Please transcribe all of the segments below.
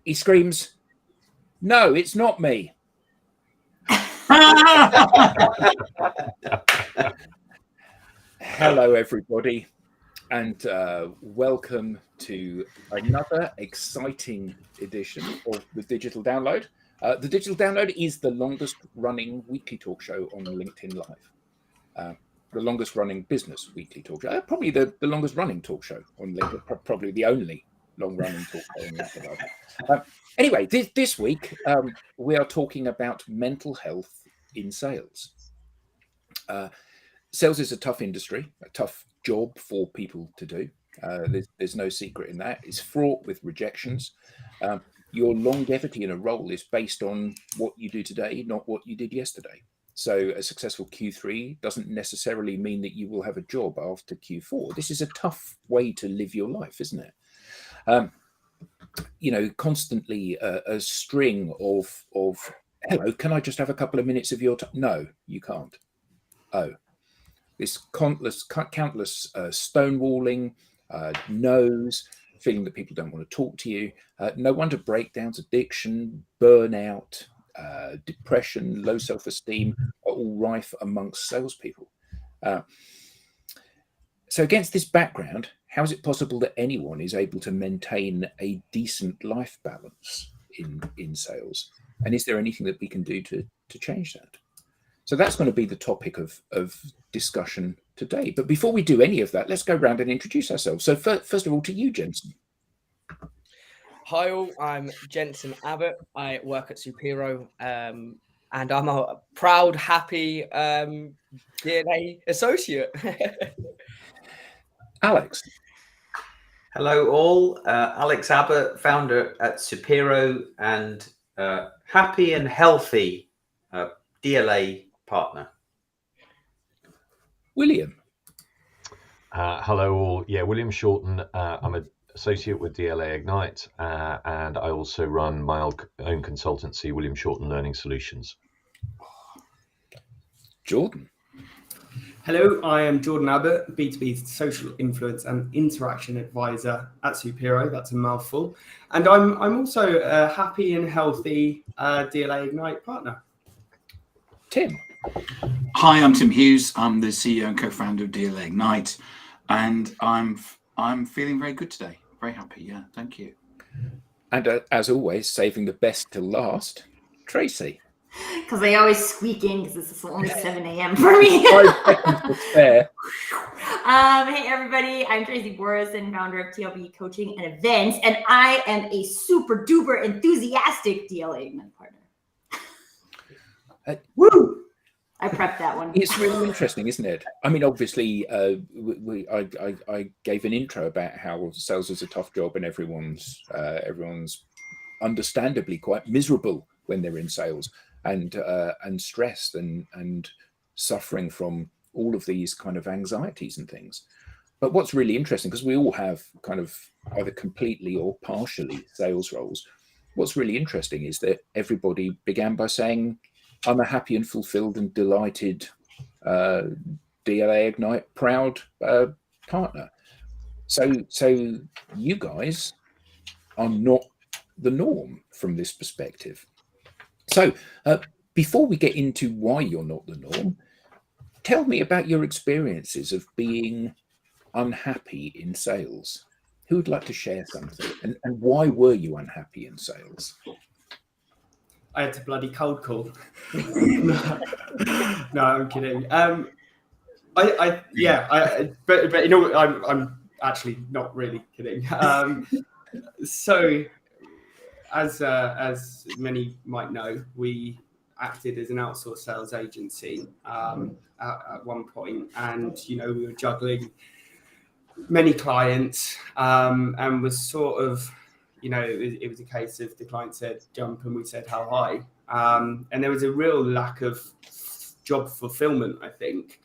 He screams, "No, it's not me." Hello, everybody, and welcome to another exciting edition of the Digital Download. The Digital Download is the longest running weekly talk show on LinkedIn Live. The longest running business weekly talk show. Probably the longest running talk show on LinkedIn. Probably the only long running talk show on LinkedIn Live. Anyway, this week we are talking about mental health in sales. Sales is a tough industry, a tough job for people to do. There's no secret in that. It's fraught with rejections. Your longevity in a role is based on what you do today, not what you did yesterday. So a successful Q3 doesn't necessarily mean that you will have a job after Q4. This is a tough way to live your life, isn't it? Constantly a string of hello, can I just have a couple of minutes of your time? No, you can't. Oh, this countless stonewalling, no's, feeling that people don't want to talk to you. No wonder breakdowns, addiction, burnout, depression, low self-esteem are all rife amongst salespeople. So against this background, how is it possible that anyone is able to maintain a decent life balance in sales? And is there anything that we can do to change that? So that's going to be the topic of discussion today. But before we do any of that, let's go around and introduce ourselves. So first of all, to you, Jensen. Hi all, I'm Jensen Abbott. I work at Supero, and I'm a proud, happy DNA associate. Alex. Hello all, Alex Abbott, founder at Supero and happy and healthy DLA partner. William. Hello all. Yeah, William Shorten. I'm an associate with DLA Ignite, and I also run my own consultancy, William Shorten Learning Solutions. Jordan. Hello, I am Jordan Abbott, B2B social influence and interaction advisor at Supero. That's a mouthful. And I'm also a happy and healthy DLA Ignite partner. Tim. Hi, I'm Tim Hughes. I'm the CEO and co-founder of DLA Ignite, and I'm feeling very good today. Very happy. Yeah, thank you. And as always, saving the best till last, Tracy. Because I always squeak in because this is only 7 a.m. for me. Fair. Hey everybody, I'm Tracy Borison, founder of TLB Coaching and Events, and I am a super duper enthusiastic DLA Ignite partner. Woo! I prepped that one. It's really interesting, isn't it? I mean, obviously, I gave an intro about how sales is a tough job, and everyone's understandably quite miserable when they're in sales, and stressed and suffering from all of these kind of anxieties and things. But what's really interesting, because we all have kind of either completely or partially sales roles, what's really interesting is that everybody began by saying, I'm a happy and fulfilled and delighted DLA Ignite proud partner. So you guys are not the norm from this perspective. So before we get into why you're not the norm, tell me about your experiences of being unhappy in sales. Who would like to share something? And why were you unhappy in sales? I had to bloody cold call. No, I'm kidding. But you know, I'm actually not really kidding. So, as many might know, we acted as an outsourced sales agency at one point, and we were juggling many clients, and was sort of. It was a case of the client said jump and we said how high. And there was a real lack of job fulfillment, I think,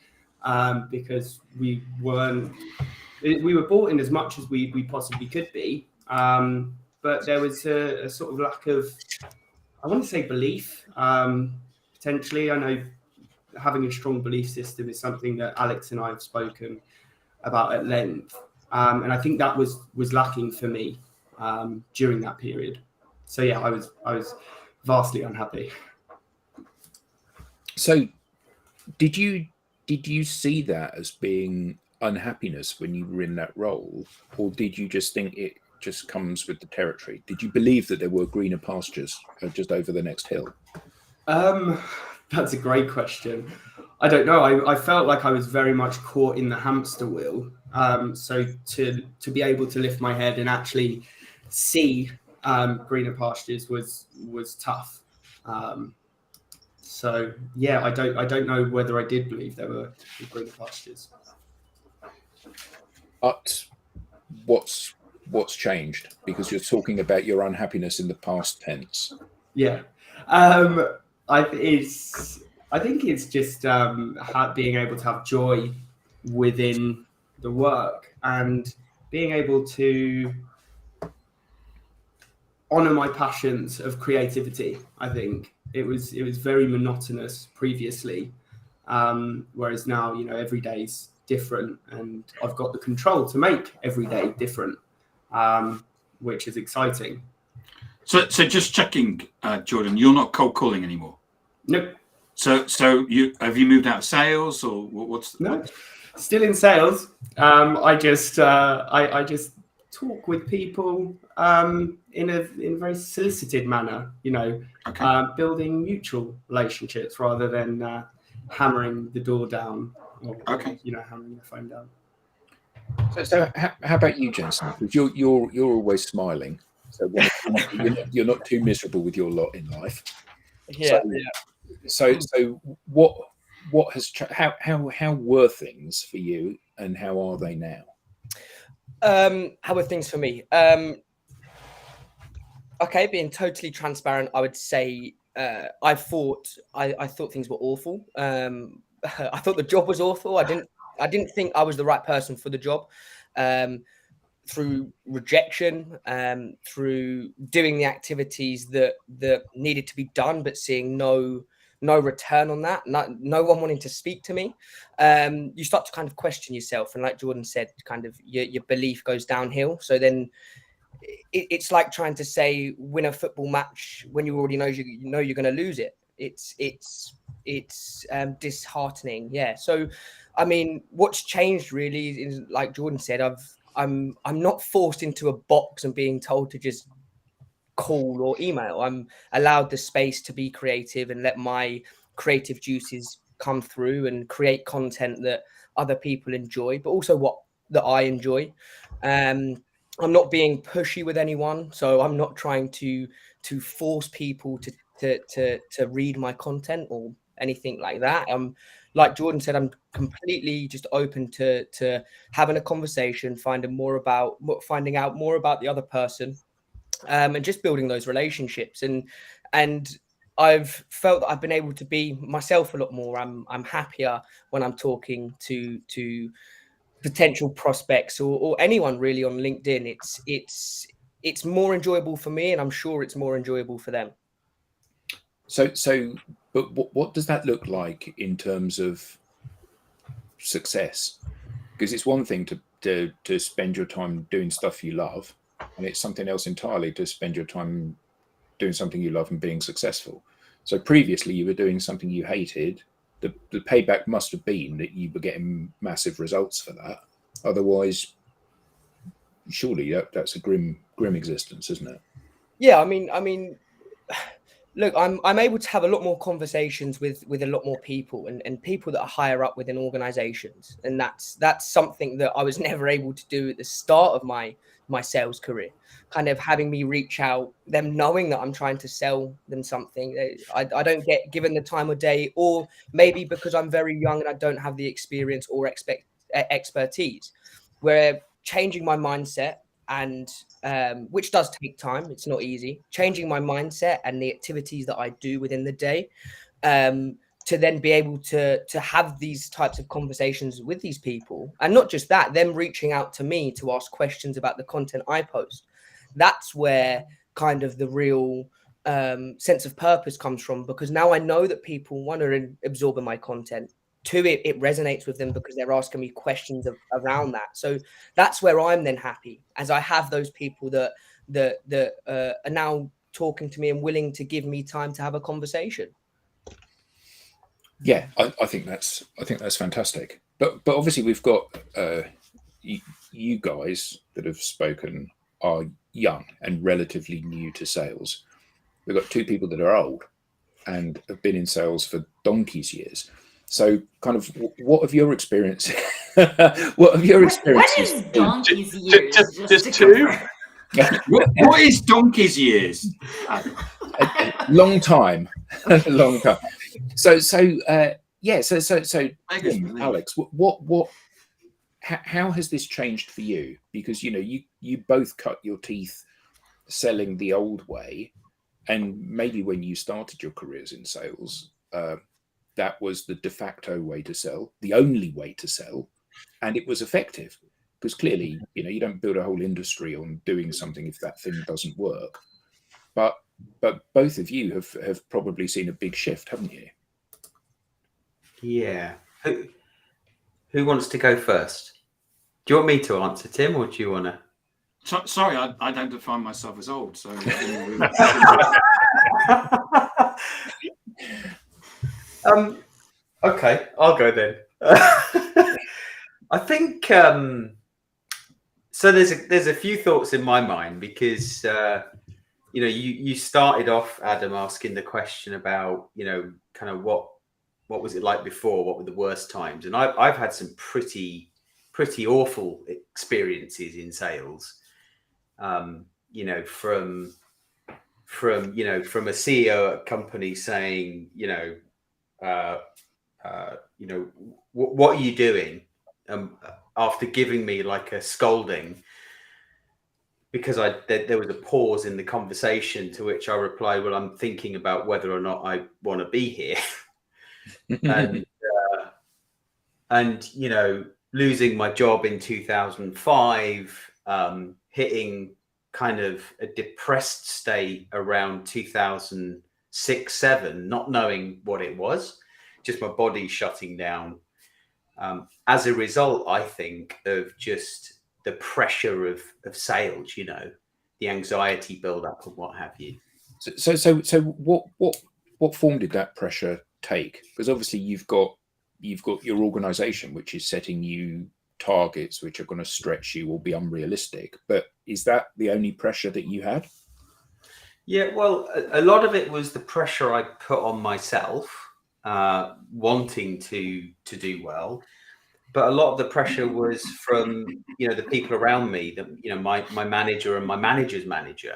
because we were bought in as much as we possibly could be. But there was a sort of lack of, I want to say belief, potentially. I know having a strong belief system is something that Alex and I have spoken about at length. And I think that was lacking for me. during that period. So yeah, I was vastly unhappy. So did you see that as being unhappiness when you were in that role, or did you just think it just comes with the territory? Did you believe that there were greener pastures just over the next hill? That's a great question. I don't know. I felt like I was very much caught in the hamster wheel. So to be able to lift my head and actually see greener pastures was tough. So yeah, I don't know whether I did believe there were greener pastures. But what's changed? Because you're talking about your unhappiness in the past tense. Yeah, I think it's just being able to have joy within the work and being able to honor my passions of creativity. I think it was very monotonous previously, whereas now, you know, every day's different and I've got the control to make every day different, which is exciting. So just checking, Jordan, you're not cold calling anymore? Nope. So you have you moved out of sales, or what's no? Still in sales. I just talk with people in a very solicited manner. You know, okay. Building mutual relationships rather than hammering the door down or you know, hammering the phone down. So how about you, Jensen? Because you're always smiling. So you're not too miserable with your lot in life. Yeah. So what has how were things for you, and how are they now? How are things for me? Okay, being totally transparent, I would say I thought things were awful. I thought the job was awful. I didn't think I was the right person for the job. Through rejection, through doing the activities that needed to be done, but seeing no return on that, no one wanting to speak to me, you start to kind of question yourself, and like Jordan said, kind of your belief goes downhill. So then it's like trying to say win a football match when you already know you're going to lose it. It's disheartening. Yeah. So I mean, what's changed really is, like Jordan said, I'm not forced into a box and being told to just call or email. I'm allowed the space to be creative and let my creative juices come through and create content that other people enjoy, but also that I enjoy. I'm not being pushy with anyone, so I'm not trying to force people to read my content or anything like that. Like Jordan said, I'm completely just open to having a conversation, finding out more about the other person, and just building those relationships. And I've felt that I've been able to be myself a lot more. I'm happier when I'm talking to potential prospects or anyone really on LinkedIn. It's more enjoyable for me, and I'm sure it's more enjoyable for them. But what does that look like in terms of success? Because it's one thing to spend your time doing stuff you love, and it's something else entirely to spend your time doing something you love and being successful. So previously you were doing something you hated. The payback must have been that you were getting massive results for that. Otherwise, surely that's a grim existence, isn't it? Yeah, I mean, look, I'm able to have a lot more conversations with a lot more people and people that are higher up within organizations. And that's something that I was never able to do at the start of my sales career, kind of having me reach out, them knowing that I'm trying to sell them something. I don't get given the time of day, or maybe because I'm very young and I don't have the experience or expertise, where changing my mindset, and which does take time. It's not easy. Changing my mindset and the activities that I do within the day, to then be able to have these types of conversations with these people, and not just that, them reaching out to me to ask questions about the content I post. That's where kind of the real sense of purpose comes from, because now I know that people want to absorb my content. Two, it resonates with them because they're asking me questions around that. So that's where I'm then happy, as I have those people that that are now talking to me and willing to give me time to have a conversation. Yeah, I think that's fantastic. But obviously we've got you guys that have spoken are young and relatively new to sales. We've got two people that are old and have been in sales for donkey's years. So, kind of, what have your experience? What have your experiences? What is donkey's years? Just two? What is donkey's years? A long time, a long time. So yeah. So Alex, what? How has this changed for you? Because you both cut your teeth selling the old way, and maybe when you started your careers in sales, that was the de facto way to sell, the only way to sell, and it was effective. Because clearly, you don't build a whole industry on doing something if that thing doesn't work. But both of you have probably seen a big shift, haven't you? Yeah. Who wants to go first? Do you want me to answer, Tim, or do you want to? Sorry, I don't define myself as old, so. Okay, I'll go then. I think so. There's a few thoughts in my mind because you started off, Adam, asking the question about kind of what was it like before? What were the worst times? And I've had some pretty awful experiences in sales. From a CEO at a company saying, what are you doing? After giving me like a scolding because there was a pause in the conversation, to which I replied, well, I'm thinking about whether or not I want to be here. and losing my job in 2005, hitting kind of a depressed state around 2006-07, not knowing what it was, just my body shutting down. As a result, I think, of just the pressure of sales, the anxiety build up and what have you. So what form did that pressure take? Because obviously you've got your organization, which is setting you targets which are going to stretch you or be unrealistic. But is that the only pressure that you had? Yeah, well, a lot of it was the pressure I put on myself, wanting to do well. But a lot of the pressure was from, the people around me, my manager and my manager's manager.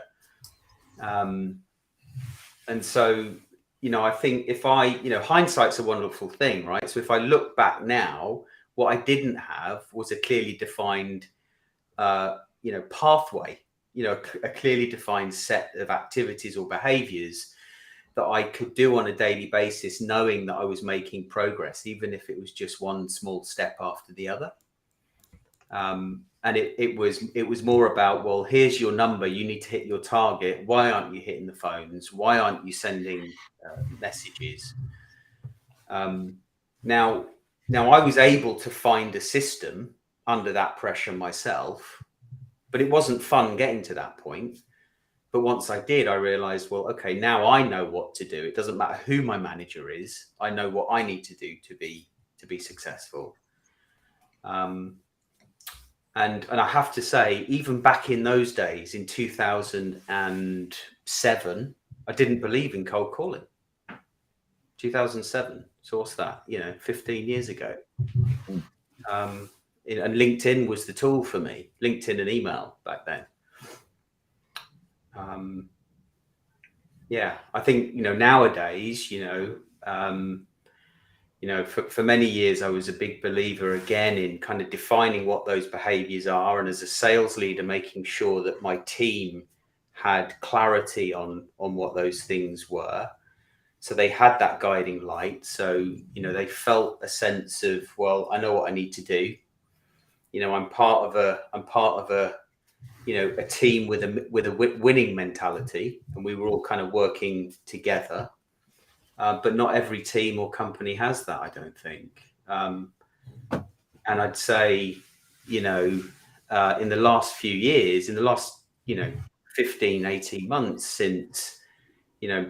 And so, I think if hindsight's a wonderful thing, right? So if I look back now, what I didn't have was a clearly defined, pathway, a clearly defined set of activities or behaviors that I could do on a daily basis, knowing that I was making progress, even if it was just one small step after the other. And it was more about, well, here's your number. You need to hit your target. Why aren't you hitting the phones? Why aren't you sending messages? Now I was able to find a system under that pressure myself, but it wasn't fun getting to that point. But once I did, I realized, well, okay, now I know what to do. It doesn't matter who my manager is. I know what I need to do to be successful. And I have to say, even back in those days, in 2007, I didn't believe in cold calling. 2007. So what's that? 15 years ago. And LinkedIn was the tool for me. LinkedIn and email back then. I think, nowadays, for many years, I was a big believer again in kind of defining what those behaviors are. And as a sales leader, making sure that my team had clarity on what those things were. So they had that guiding light. So, they felt a sense of, well, I know what I need to do. I'm part of a team with a winning mentality, and we were all kind of working together. But not every team or company has that, I don't think. And I'd say, in the last few years, in the last, 15, 18 months since,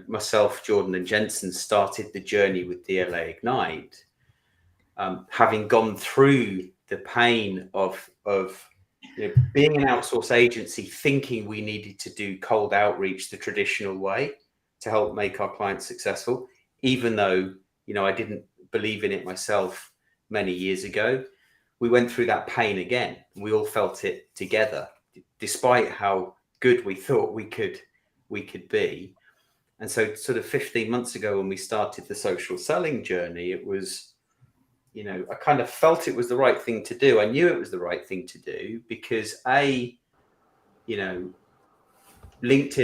myself, Jordan and Jensen started the journey with DLA Ignite, having gone through the pain of being an outsource agency, thinking we needed to do cold outreach the traditional way to help make our clients successful, even though, I didn't believe in it myself many years ago. We went through that pain again. We all felt it together, despite how good we thought we could be. And so sort of 15 months ago, when we started the social selling journey, it was, I kind of felt it was the right thing to do. I knew it was the right thing to do because LinkedIn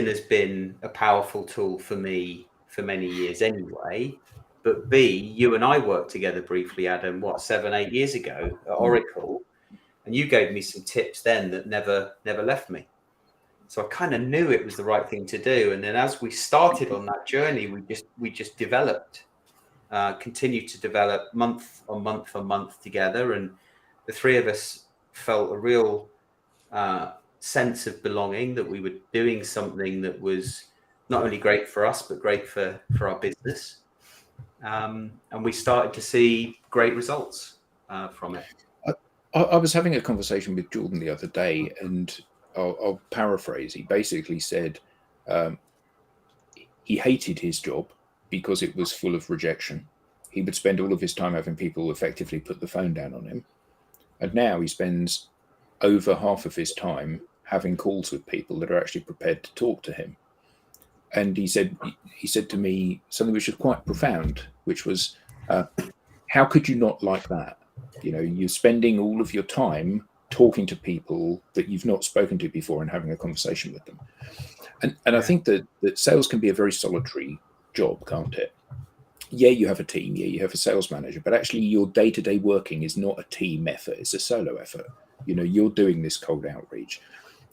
has been a powerful tool for me for many years anyway. But B, you and I worked together briefly, Adam, 7-8 years ago at Oracle, and you gave me some tips then that never left me. So I kind of knew it was the right thing to do. And then as we started on that journey, we just developed, continued to develop month on month together. And the three of us felt a real sense of belonging, that we were doing something that was not only great for us, but great for our business. And we started to see great results from it. I was having a conversation with Jordan the other day, and I'll paraphrase. He basically said he hated his job because it was full of rejection. He would spend all of his time having people effectively put the phone down on him. And now he spends over half of his time having calls with people that are actually prepared to talk to him. And he said to me something which was quite profound, which was, how could you not like that? You're spending all of your time talking to people that you've not spoken to before and having a conversation with them. And I think that sales can be a very solitary job, can't it? Yeah, you have a team. Yeah, you have a sales manager, but actually your day-to-day working is not a team effort. It's a solo effort. You're doing this cold outreach.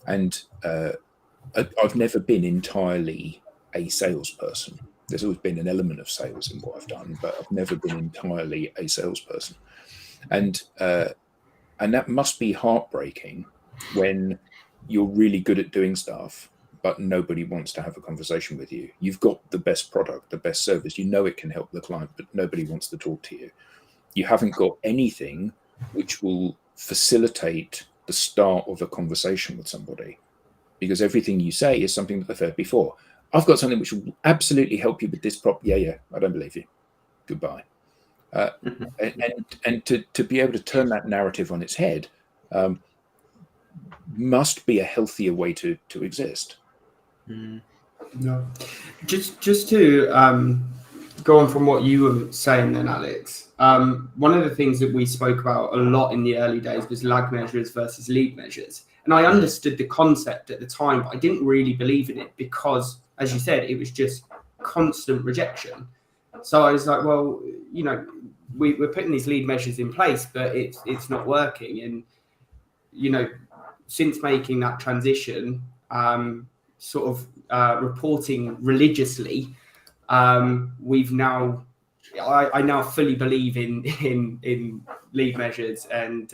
And I've never been entirely a salesperson. There's always been an element of sales in what I've done, but I've never been entirely a salesperson. And that must be heartbreaking when you're really good at doing stuff, but nobody wants to have a conversation with you. You've got the best product, the best service. It can help the client, but nobody wants to talk to you. You haven't got anything which will facilitate the start of a conversation with somebody, because everything you say is something that they've heard before. I've got something which will absolutely help you with this problem. Yeah, I don't believe you. Goodbye. And to be able to turn that narrative on its head must be a healthier way to exist. No, just to go on from what you were saying then, Alex. One of the things that we spoke about a lot in the early days was lag measures versus lead measures. And I understood the concept at the time, but I didn't really believe in it because, as you said, it was just constant rejection. So I was like, well, we're putting these lead measures in place, but it's not working. And, since making that transition, reporting religiously, we've now, I now fully believe in lead measures and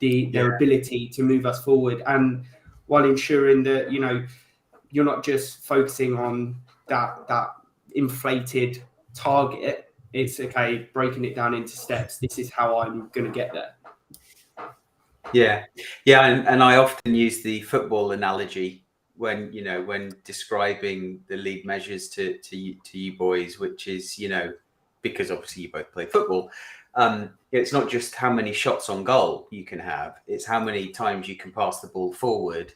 their ability to move us forward, and while ensuring that you're not just focusing on that inflated target. It's okay, breaking it down into steps. This is how I'm going to get there. Yeah, and I often use the football analogy when describing the lead measures to you boys, which is because obviously you both play football. It's not just how many shots on goal you can have; it's how many times you can pass the ball forward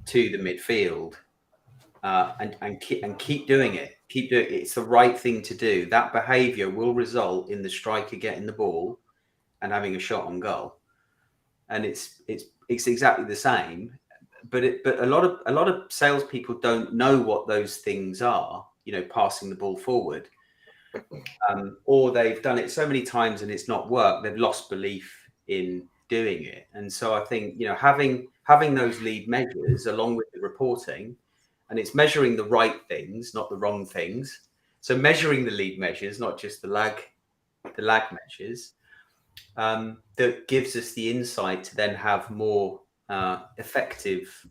to the midfield, and keep doing it. Keep doing it. It's the right thing to do. That behaviour will result in the striker getting the ball and having a shot on goal. And it's exactly the same, but a lot of salespeople don't know what those things are. Passing the ball forward, or they've done it so many times and it's not worked. They've lost belief in doing it, and so I think having those lead measures along with the reporting, and it's measuring the right things, not the wrong things. So measuring the lead measures, not just the lag measures. That gives us the insight to then have more effective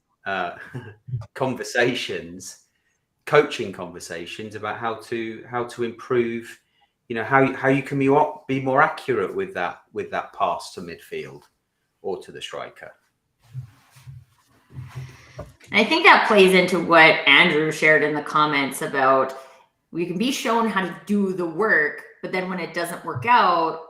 conversations, coaching conversations about how to improve, how you can be more accurate with that pass to midfield or to the striker. I think that plays into what Andrew shared in the comments about we can be shown how to do the work, but then when it doesn't work out,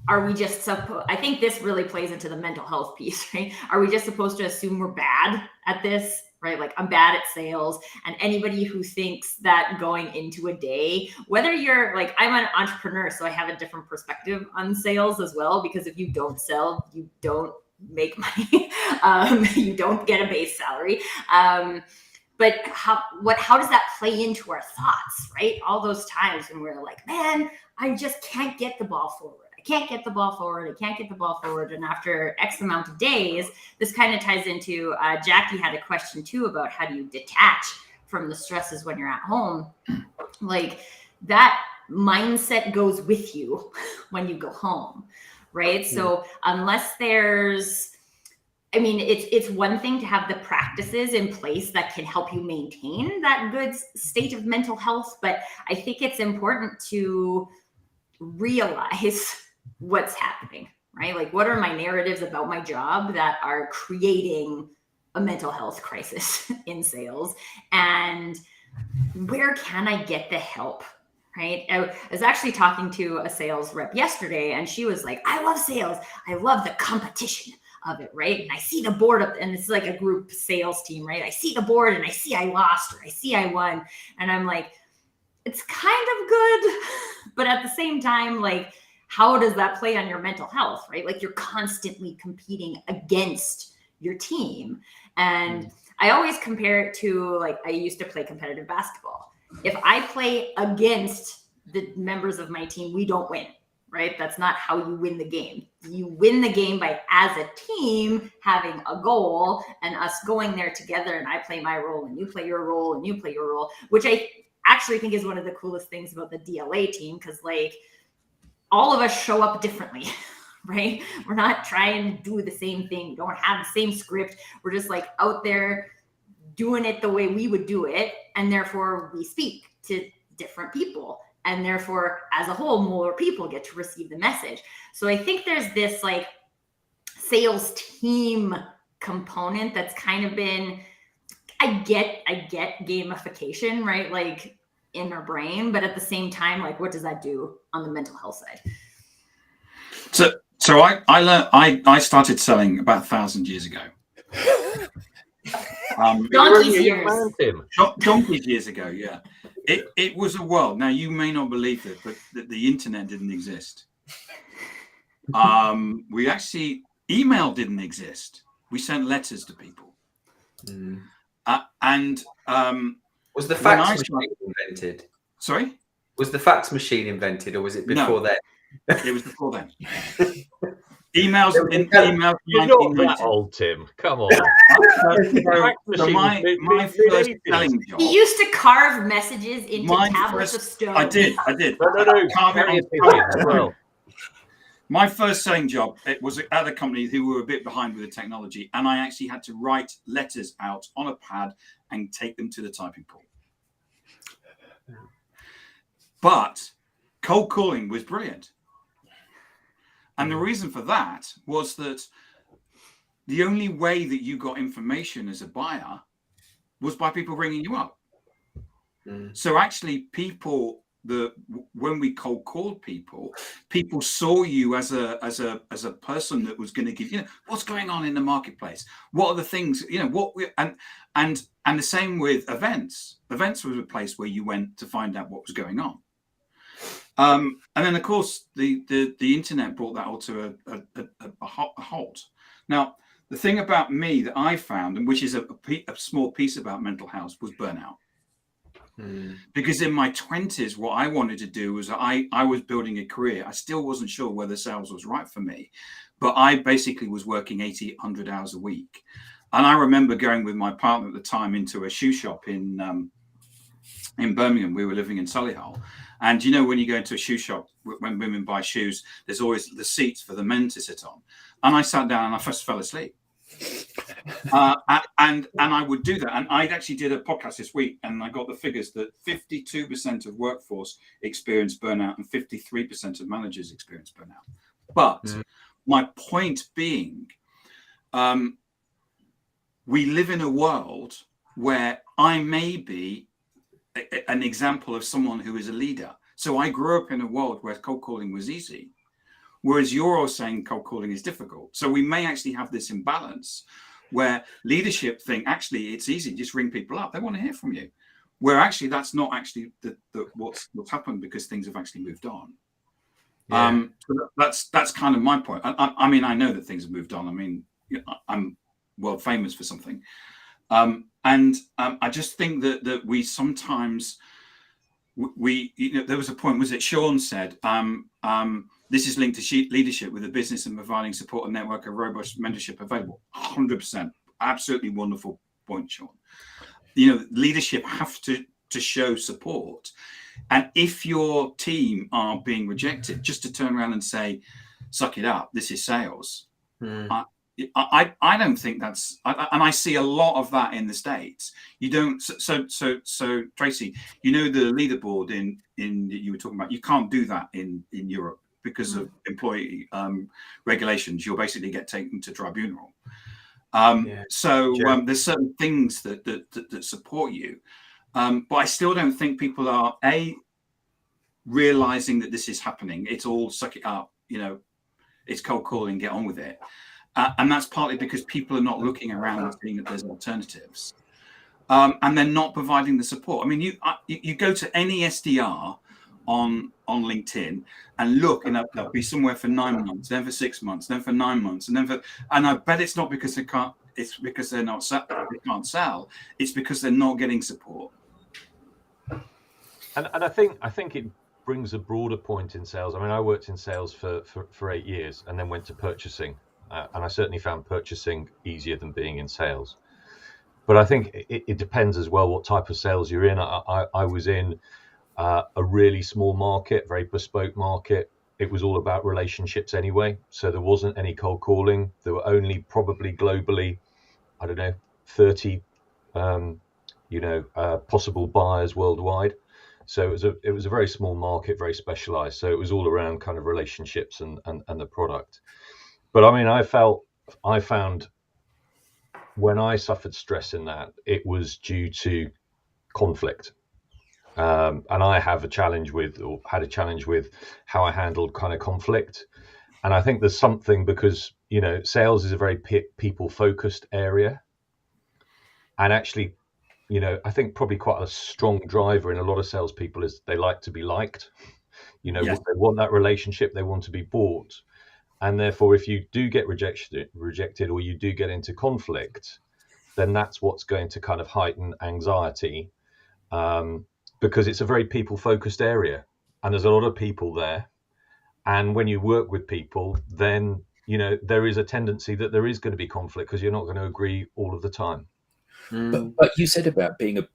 are we just I think this really plays into the mental health piece, right? Are we just supposed to assume we're bad at this, right? Like, I'm bad at sales, and anybody who thinks that going into a day, whether you're like, I'm an entrepreneur, so I have a different perspective on sales as well, because if you don't sell, you don't make money. You don't get a base salary. But how does that play into our thoughts, right? All those times when we're like, man, I just can't get the ball forward. I can't get the ball forward. And after X amount of days, this kind of ties into, Jackie had a question too about how do you detach from the stresses when you're at home? Like, that mindset goes with you when you go home, right? So unless it's one thing to have the practices in place that can help you maintain that good state of mental health, but I think it's important to realize what's happening, right? Like, what are my narratives about my job that are creating a mental health crisis in sales? And where can I get the help, right? I was actually talking to a sales rep yesterday, and she was like, I love sales. I love the competition of it, right? And I see the board up, and it's like a group sales team, right? I see the board and I see I lost, or I see I won. And I'm like, it's kind of good, but at the same time, like, how does that play on your mental health, right? Like, you're constantly competing against your team. And I always compare it to, like, I used to play competitive basketball. If I play against the members of my team, we don't win, right? That's not how you win the game. You win the game by, as a team, having a goal and us going there together, and I play my role and you play your role and you play your role, which I actually think is one of the coolest things about the DLA team, because, like, all of us show up differently, right? We're not trying to do the same thing. We don't have the same script. We're just, like, out there doing it the way we would do it. And therefore we speak to different people. And therefore, as a whole, more people get to receive the message. So I think there's this, like, sales team component that's kind of been, I get gamification, right? Like, in our brain, but at the same time, like, what does that do on the mental health side? So I learned, I started selling about 1,000 years ago. Donkey's years. Donkey's years ago, yeah. It was a world. Now, you may not believe it, but the internet didn't exist. We actually, email didn't exist. We sent letters to people. Was the fax machine invented? Sorry? Was the fax machine invented, or was it before then? It was before then. Emails. You're not that old, Tim. Come on. So my first selling job. He used to carve messages into tablets of stone. I did. No. My first selling job, it was at a company who were a bit behind with the technology, and I actually had to write letters out on a pad and take them to the typing pool. But cold calling was brilliant. And the reason for that was that the only way that you got information as a buyer was by people ringing you up. So actually, when we cold called people saw you as a person that was going to give, what's going on in the marketplace, what are the things, and the same with events. Events was a place where you went to find out what was going on. And then, of course, the internet brought that all to a halt. Now, the thing about me that I found, and which is a small piece about mental health, was burnout. Because in my 20s, what I wanted to do was I was building a career. I still wasn't sure whether sales was right for me, but I basically was working 80, 100 hours a week. And I remember going with my partner at the time into a shoe shop in Birmingham. We were living in Solihull. And when you go into a shoe shop, when women buy shoes, there's always the seats for the men to sit on. And I sat down and I first fell asleep. And I would do that. And I actually did a podcast this week, and I got the figures that 52% of workforce experience burnout and 53% of managers experience burnout. But my point being, we live in a world where I may be an example of someone who is a leader. So I grew up in a world where cold calling was easy, whereas you're all saying cold calling is difficult. So we may actually have this imbalance where leadership think, actually, it's easy, just ring people up. They want to hear from you. Where actually that's not actually what's happened, because things have actually moved on. Yeah. So that's kind of my point. I mean, I know that things have moved on. I mean, I'm world famous for something. I just think that we sometimes, there was a point, was it Sean said, this is linked to leadership with a business and providing support and network of robust mentorship available. 100%. Absolutely wonderful point, Sean. Leadership have to show support. And if your team are being rejected, just to turn around and say, suck it up, this is sales. I don't think that's, and I see a lot of that in the States. You don't, so Tracy, the leaderboard in that you were talking about, you can't do that in Europe because of employee regulations. You'll basically get taken to tribunal. There's certain things that support you. But I still don't think people are realizing that this is happening. It's all suck it up, it's cold calling, get on with it. And that's partly because people are not looking around and seeing that there's alternatives. And they're not providing the support. I mean, you go to any SDR on LinkedIn and look, and they'll be somewhere for 9 months, then for 6 months, then for 9 months, and I bet it's not because they can't, it's because they can't sell. It's because they're not getting support. And I think it brings a broader point in sales. I mean, I worked in sales for 8 years and then went to purchasing. And I certainly found purchasing easier than being in sales. But I think it depends as well what type of sales you're in. I was in a really small market, very bespoke market. It was all about relationships anyway. So there wasn't any cold calling. There were only probably globally, 30, possible buyers worldwide. So it was a very small market, very specialized. So it was all around kind of relationships and the product. But I mean, I found when I suffered stress in that, it was due to conflict. And I had a challenge with how I handled kind of conflict. And I think there's something, because, sales is a very people focused area. And actually, I think probably quite a strong driver in a lot of salespeople is they like to be liked. They want that relationship, they want to be bought. And therefore, if you do get rejected or you do get into conflict, then that's what's going to kind of heighten anxiety, because it's a very people-focused area and there's a lot of people there. And when you work with people, then, there is a tendency that there is going to be conflict because you're not going to agree all of the time. But you said about being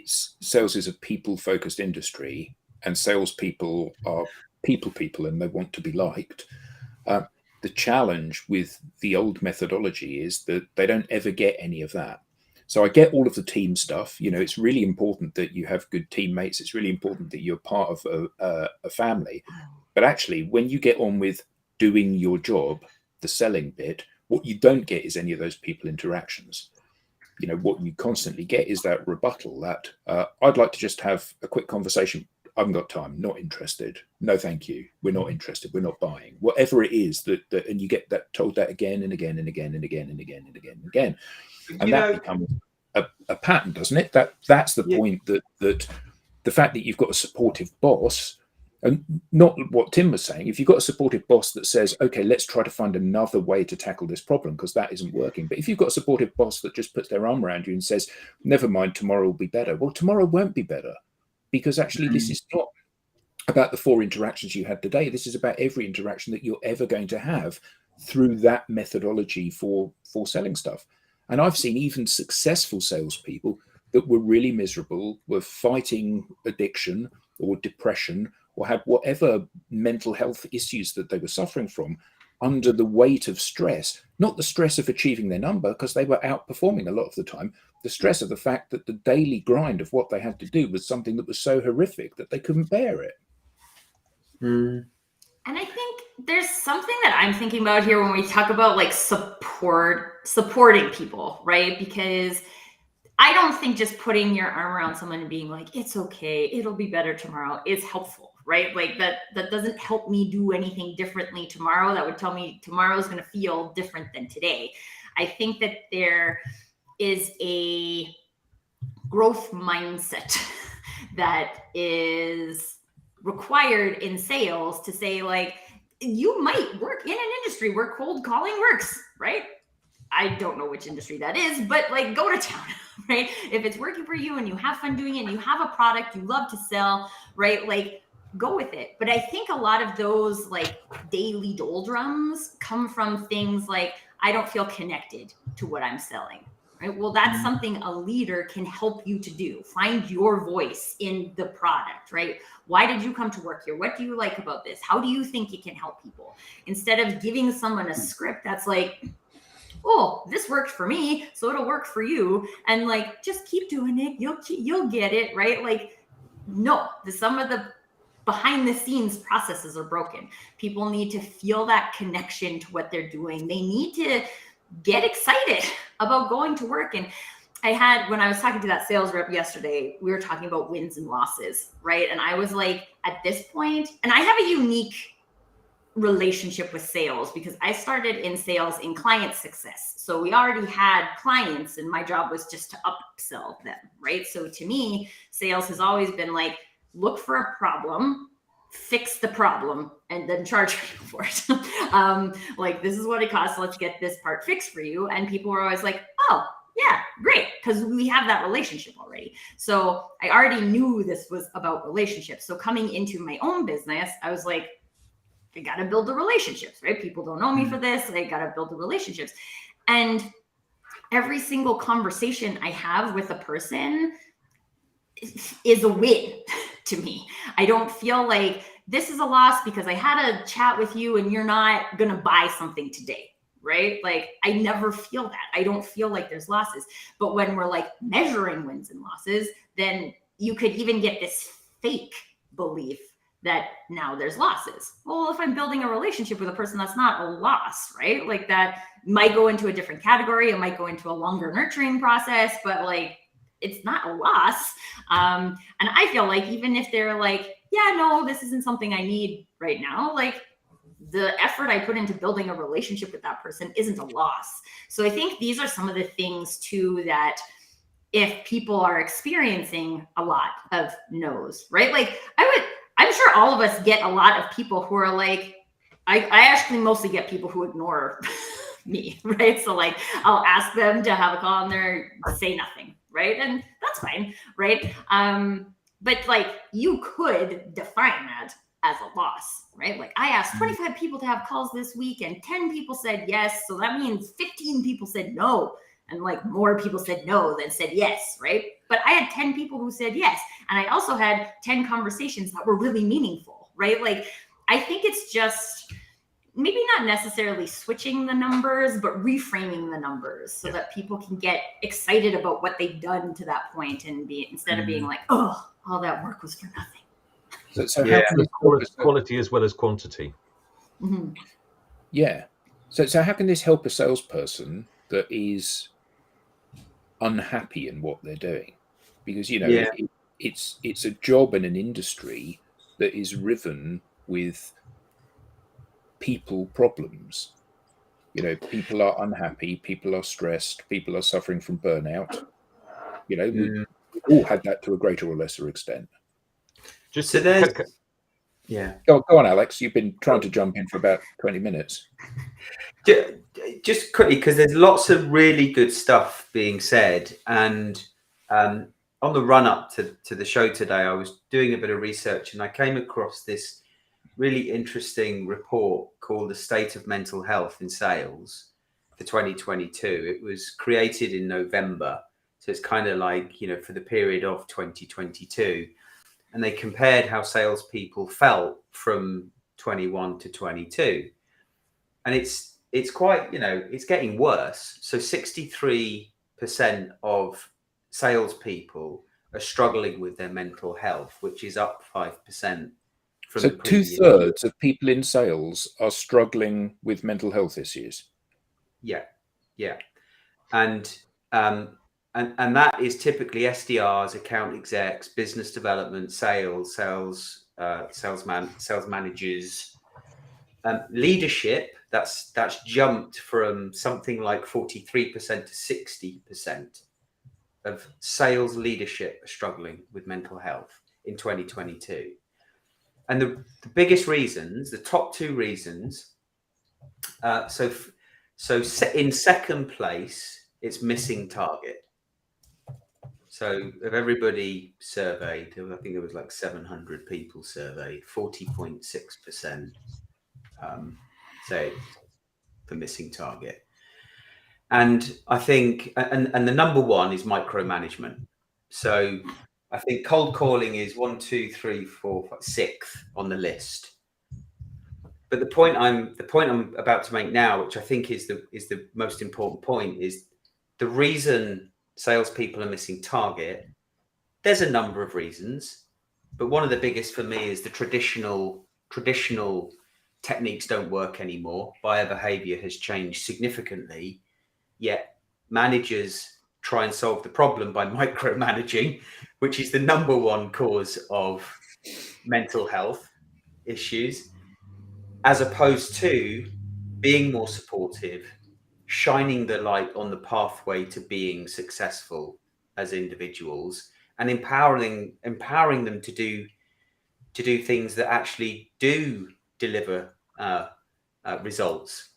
sales is a people-focused industry, and salespeople are people and they want to be liked. The challenge with the old methodology is that they don't ever get any of that. So I get all of the team stuff. It's really important that you have good teammates. It's really important that you're part of a family. But actually, when you get on with doing your job, the selling bit, what you don't get is any of those people interactions. What you constantly get is that rebuttal that I'd like to just have a quick conversation. I haven't got time, not interested. No, thank you. We're not interested. We're not buying. Whatever it is that and you get that told that again and again and again and again and again and again and again. And that becomes a pattern, doesn't it? That's the point, that the fact that you've got a supportive boss, and not what Tim was saying, if you've got a supportive boss that says, okay, let's try to find another way to tackle this problem because that isn't working. But if you've got a supportive boss that just puts their arm around you and says, never mind, tomorrow will be better. Well, tomorrow won't be better. Because actually, this is not about the 4 interactions you had today. This is about every interaction that you're ever going to have through that methodology for selling stuff. And I've seen even successful salespeople that were really miserable, were fighting addiction or depression, or had whatever mental health issues that they were suffering from. under the weight of stress, not the stress of achieving their number, because they were outperforming a lot of the time, the stress of the fact that the daily grind of what they had to do was something that was so horrific that they couldn't bear it. Mm. And I think there's something that I'm thinking about here when we talk about like supporting people, right? Because I don't think just putting your arm around someone and being like, it's okay, it'll be better tomorrow is helpful, right? Like that doesn't help me do anything differently tomorrow. That would tell me tomorrow's going to feel different than today. I think that there is a growth mindset that is required in sales to say, like, you might work in an industry where cold calling works, right? I don't know which industry that is, but like, go to town, right? If it's working for you and you have fun doing it and you have a product you love to sell, right? Like, go with it. But I think a lot of those like daily doldrums come from things like, I don't feel connected to what I'm selling. Right? Well, that's something a leader can help you to do. Find your voice in the product, right? Why did you come to work here? What do you like about this? How do you think it can help people? Instead of giving someone a script that's like, oh, this worked for me, so it'll work for you. And like, just keep doing it. You'll get it, right? Like, no, some of the behind the scenes processes are broken. People need to feel that connection to what they're doing. They need to get excited about going to work. And when I was talking to that sales rep yesterday, we were talking about wins and losses, right? And I was like, at this point, and I have a unique relationship with sales because I started in sales in client success. So we already had clients and my job was just to upsell them, right? So to me, sales has always been like, look for a problem, fix the problem, and then charge people for it. Like, this is what it costs. Let's get this part fixed for you. And people were always like, oh, yeah, great. Because we have that relationship already. So I already knew this was about relationships. So coming into my own business, I was like, I got to build the relationships, right? People don't know me for this. I got to build the relationships. And every single conversation I have with a person is a win to me. I don't feel like this is a loss because I had a chat with you and you're not going to buy something today, right? Like, I never feel that. I don't feel like there's losses. But when we're like measuring wins and losses, then you could even get this fake belief that now there's losses. Well, if I'm building a relationship with a person, that's not a loss, right? Like, that might go into a different category. It might go into a longer nurturing process, but like, it's not a loss. And I feel like even if they're like, yeah, no, this isn't something I need right now, like, the effort I put into building a relationship with that person isn't a loss. So I think these are some of the things too, that if people are experiencing a lot of no's, right? Like, I'm sure all of us get a lot of people who are like, I actually mostly get people who ignore me, right? So like, I'll ask them to have a call and they say nothing, right? And that's fine, right? But like, you could define that as a loss, right? Like, I asked 25 people to have calls this week and 10 people said yes. So that means 15 people said no. And like, more people said no than said yes, right? But I had 10 people who said yes. And I also had 10 conversations that were really meaningful, right? Like, I think it's just maybe not necessarily switching the numbers, but reframing the numbers so that people can get excited about what they've done to that point and be, instead of being like, oh, all that work was for nothing. So Yeah, how can quality as well as quantity. Mm-hmm. Yeah. So how can this help a salesperson that is unhappy in what they're doing? Because, you know, it's a job in an industry that is riven with people problems. You know, people are unhappy, people are stressed, people are suffering from burnout. You know, we all had that to a greater or lesser extent. Just so there's, yeah. Go on, Alex. You've been trying to jump in for about 20 minutes. Just quickly, because there's lots of really good stuff being said. And on the run up to the show today, I was doing a bit of research and I came across this really interesting report called The State of Mental Health in Sales for 2022. It was created in November. So it's kind of like, you know, for the period of 2022. And they compared how salespeople felt from 21 to 22. and it's quite, it's getting worse. So 63% of salespeople are struggling with their mental health, which is up 5% from So the previous. 2/3 of people in sales are struggling with mental health issues. Yeah, and that is typically SDRs, account execs, business development, sales managers, leadership. That's jumped from something like 43% to 60% of sales leadership are struggling with mental health in 2022. And the biggest reasons, the top two reasons, in second place, it's missing target. So of everybody surveyed, I think there was like 700 people surveyed, 40.6% say the missing target. And I think, and the number one is micromanagement. So I think cold calling is 1, 2, 3, 4, 5, 6th on the list. But the point I'm about to make now, which I think is the most important point, is the reason salespeople are missing target. There's a number of reasons, but one of the biggest for me is the traditional techniques don't work anymore. Buyer behavior has changed significantly, yet managers try and solve the problem by micromanaging, which is the number one cause of mental health issues, as opposed to being more supportive, shining the light on the pathway to being successful as individuals, and empowering them to do things that actually do deliver results,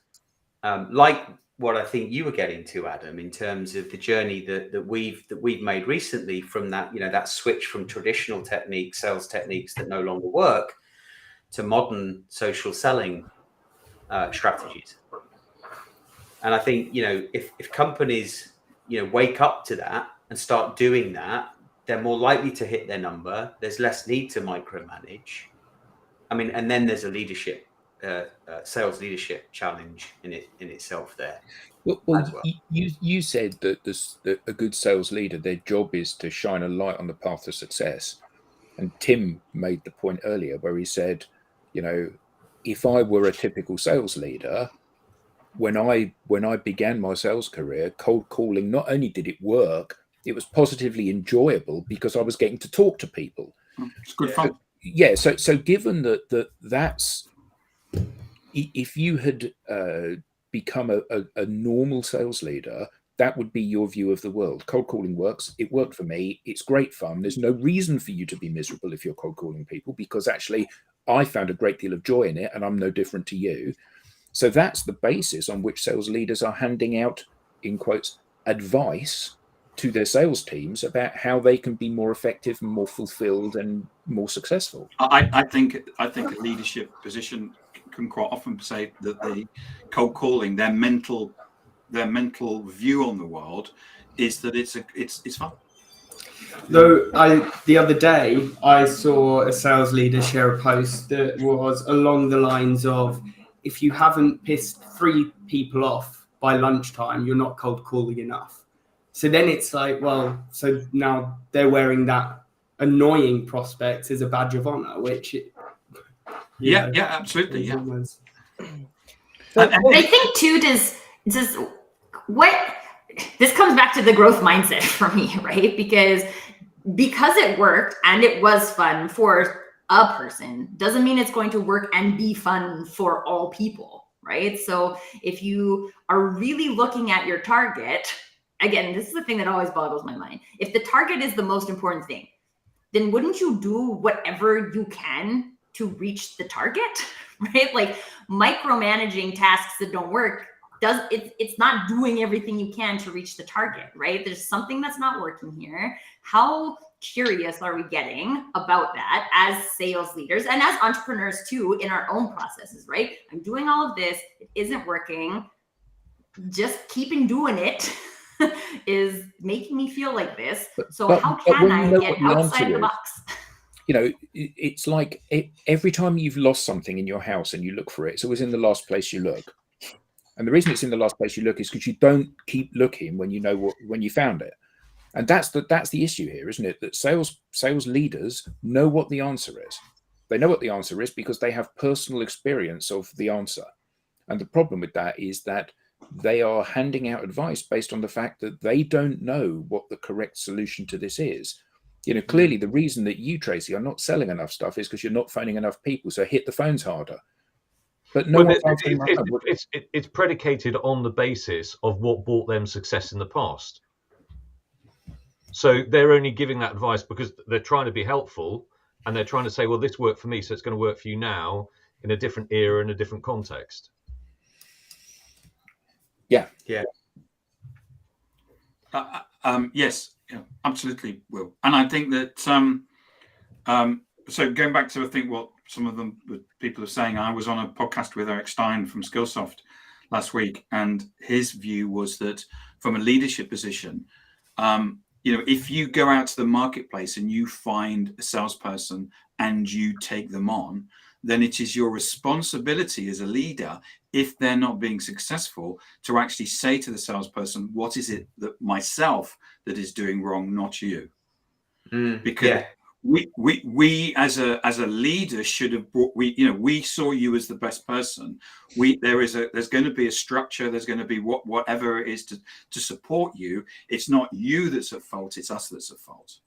like what I think you were getting to, Adam, in terms of the journey that we've made recently from that, that switch from traditional sales techniques that no longer work to modern social selling strategies. And I think, if companies, wake up to that and start doing that, they're more likely to hit their number. There's less need to micromanage. I mean, and then there's a leadership, sales leadership challenge in itself there. Well. You said that a good sales leader, their job is to shine a light on the path to success. And Tim made the point earlier where he said, if I were a typical sales leader, when I began my sales career, cold calling, not only did it work, it was positively enjoyable because I was getting to talk to people. It's good fun. Yeah. So given that's, if you had become a normal sales leader, that would be your view of the world. Cold calling works. It worked for me. It's great fun. There's no reason for you to be miserable if you're cold calling people, because actually I found a great deal of joy in it and I'm no different to you. So that's the basis on which sales leaders are handing out, in quotes, advice to their sales teams about how they can be more effective and more fulfilled and more successful. I think a leadership position can quite often say that the cold calling, their mental view on the world is that it's fun. Though the other day I saw a sales leader share a post that was along the lines of, if you haven't pissed 3 people off by lunchtime, you're not cold calling enough. So then it's like, well, so now they're wearing that annoying prospect as a badge of honor, which yeah, absolutely. Yeah. I think too, does what this comes back to the growth mindset for me, right? Because it worked and it was fun for a person doesn't mean it's going to work and be fun for all people, right? So if you are really looking at your target, again, this is the thing that always boggles my mind. If the target is the most important thing, then wouldn't you do whatever you can to reach the target, right? Like micromanaging tasks that don't work, it's not doing everything you can to reach the target, right? There's something that's not working here. How curious are we getting about that as sales leaders and as entrepreneurs too in our own processes, right? I'm doing all of this, it isn't working. Just keeping doing it is making me feel like this. So how can I get outside the box? It's like every time you've lost something in your house and you look for it, it's always in the last place you look. And the reason it's in the last place you look is because you don't keep looking when you know when you found it. And that's the issue here, isn't it? That sales leaders know what the answer is. They know what the answer is because they have personal experience of the answer. And the problem with that is that they are handing out advice based on the fact that they don't know what the correct solution to this is. Clearly the reason that you, Tracy, are not selling enough stuff is because you're not phoning enough people. So hit the phones harder. But no one's answering my phone. It's predicated on the basis of what brought them success in the past. So they're only giving that advice because they're trying to be helpful, and they're trying to say, well, this worked for me, so it's going to work for you now in a different era, in a different context. Yeah. Yes, absolutely, Will. And I think that so going back to, I think what some of the people are saying, I was on a podcast with Eric Stein from Skillsoft last week, and his view was that from a leadership position, if you go out to the marketplace and you find a salesperson and you take them on, then it is your responsibility as a leader, if they're not being successful, to actually say to the salesperson, what is it that myself that is doing wrong, not you? Because we as a leader should have brought, we saw you as the best person. There's going to be a structure, there's going to be whatever it is to support you. It's not you that's at fault, it's us that's at fault.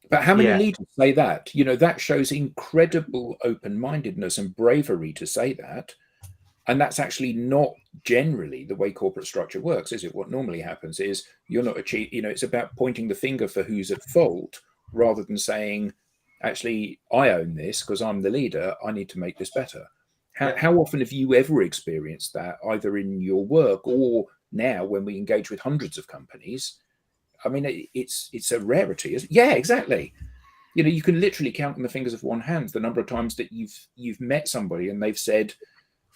But how many leaders say that? That shows incredible open-mindedness and bravery to say that. And that's actually not generally the way corporate structure works, is it? What normally happens is you're not it's about pointing the finger for who's at fault rather than saying, actually, I own this because I'm the leader. I need to make this better. How often have you ever experienced that, either in your work or now when we engage with hundreds of companies? I mean, it's a rarity. Yeah, exactly. You can literally count on the fingers of one hand the number of times that you've met somebody and they've said,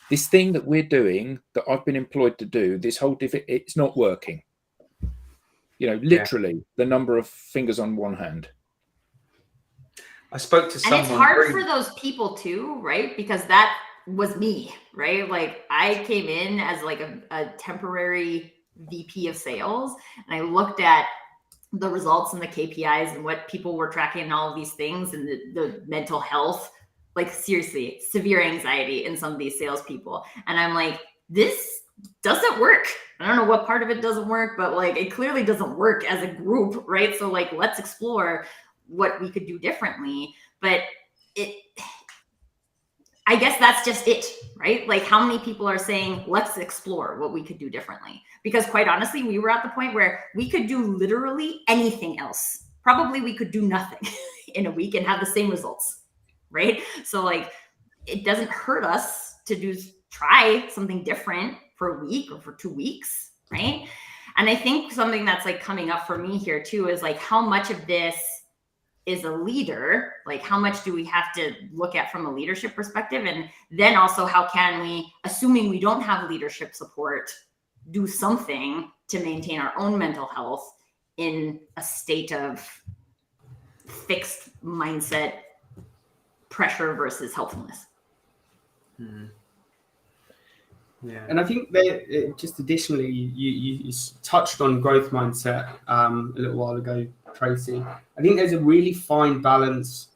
this thing that we're doing, that I've been employed to do, this whole it's not working. Literally the number of fingers on one hand. I spoke to someone. And it's hard for those people too, right? Because that was me, right? Like I came in as like a temporary VP of sales, and I looked at the results and the KPIs and what people were tracking and all of these things, and the mental health, like seriously, severe anxiety in some of these salespeople. And I'm like, this doesn't work. I don't know what part of it doesn't work, but like it clearly doesn't work as a group, right? So like, let's explore what we could do differently. But I guess that's just it, right? Like how many people are saying, let's explore what we could do differently? Because quite honestly, we were at the point where we could do literally anything else. Probably we could do nothing in a week and have the same results, right? So like, it doesn't hurt us to try something different for a week or for 2 weeks, right? And I think something that's like coming up for me here too is like, how much of this is a leader? Like how much do we have to look at from a leadership perspective? And then also how can we, assuming we don't have leadership support, do something to maintain our own mental health in a state of fixed mindset pressure versus helpfulness? Yeah, and I think just additionally, you touched on growth mindset a little while ago, Tracy. I think there's a really fine balance.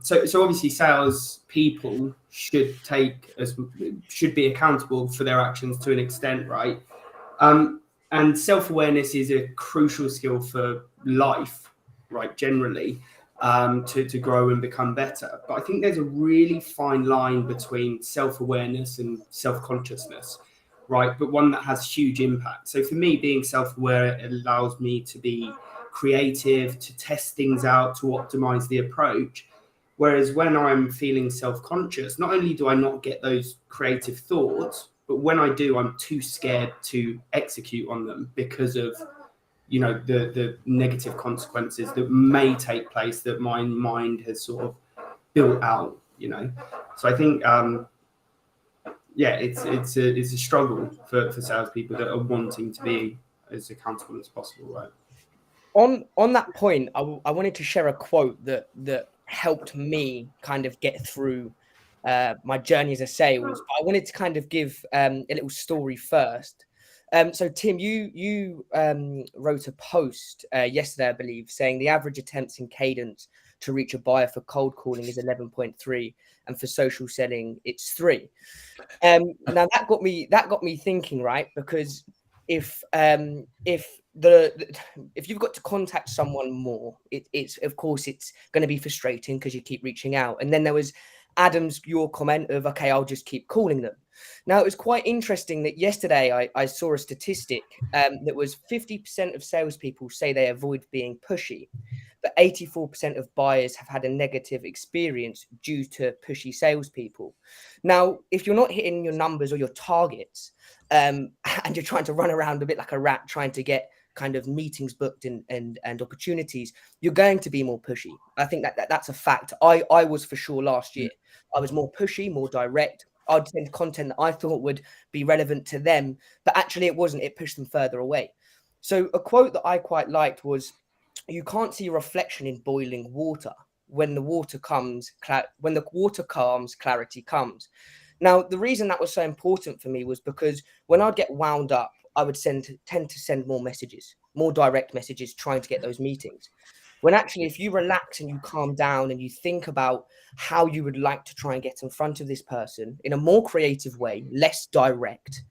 So obviously, sales people should be accountable for their actions to an extent, right? And self-awareness is a crucial skill for life, right? Generally, to grow and become better. But I think there's a really fine line between self-awareness and self-consciousness, right? But one that has huge impact. So for me, being self-aware, it allows me to be creative, to test things out, to optimize the approach. Whereas when I'm feeling self-conscious, not only do I not get those creative thoughts, but when I do, I'm too scared to execute on them because of the negative consequences that may take place that my mind has sort of built out, So I think, it's a struggle for salespeople that are wanting to be as accountable as possible, right? On that point, I wanted to share a quote that helped me kind of get through my journey as a sales. But I wanted to kind of give a little story first. So Tim, you wrote a post yesterday, I believe, saying the average attempts in cadence to reach a buyer for cold calling is 11.3, and for social selling it's 3. Now that got me thinking, right? Because if you've got to contact someone more, it's of course it's going to be frustrating because you keep reaching out. And then there was your comment of, okay, I'll just keep calling them. Now, it was quite interesting that yesterday I saw a statistic that was 50% of salespeople say they avoid being pushy, but 84% of buyers have had a negative experience due to pushy salespeople. Now, if you're not hitting your numbers or your targets, and you're trying to run around a bit like a rat trying to get kind of meetings booked and opportunities, you're going to be more pushy. I think that's a fact. I was for sure last year. I was more pushy, more direct. I'd send content that I thought would be relevant to them, but actually it wasn't. It pushed them further away. So a quote that I quite liked was, "You can't see a reflection in boiling water. When the water calms, clarity comes." Now, the reason that was so important for me was because when I'd get wound up, I would tend to send more messages, more direct messages, trying to get those meetings. When actually, if you relax and you calm down and you think about how you would like to try and get in front of this person in a more creative way, less direct,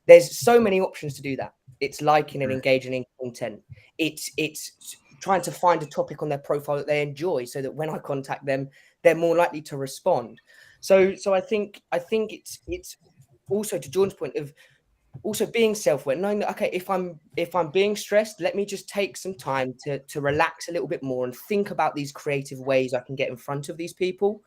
there's so many options to do that. It's liking and engaging in content. It's trying to find a topic on their profile that they enjoy, so that when I contact them, they're more likely to respond. So I think it's also, to Jordan's point, of also being self-aware, knowing that, okay, if I'm being stressed, let me just take some time to relax a little bit more and think about these creative ways I can get in front of these people,